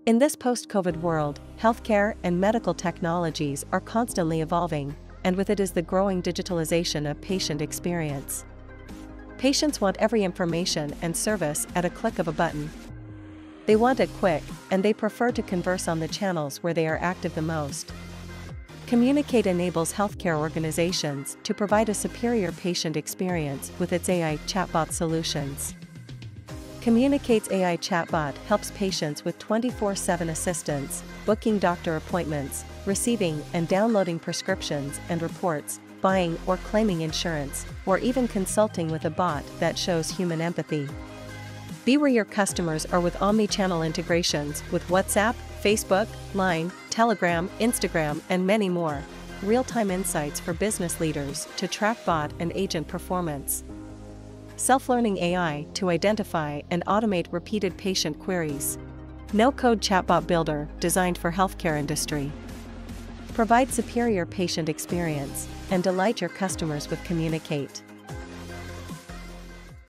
In this post-COVID world, healthcare and medical technologies are constantly evolving, and with it is the growing digitalization of patient experience. Patients want every information and service at a click of a button. They want it quick, and they prefer to converse on the channels where they are active the most. Kommunicate enables healthcare organizations to provide a superior patient experience with its AI chatbot solutions. Kommunicate's AI chatbot helps patients with 24/7 assistance, booking doctor appointments, receiving and downloading prescriptions and reports, buying or claiming insurance, or even consulting with a bot that shows human empathy. Be where your customers are with omni-channel integrations with WhatsApp, Facebook, Line, Telegram, Instagram, and many more. Real-time insights for business leaders to track bot and agent performance. Self-learning AI to identify and automate repeated patient queries. No-code chatbot builder designed for healthcare industry. Provide superior patient experience and delight your customers with Kommunicate.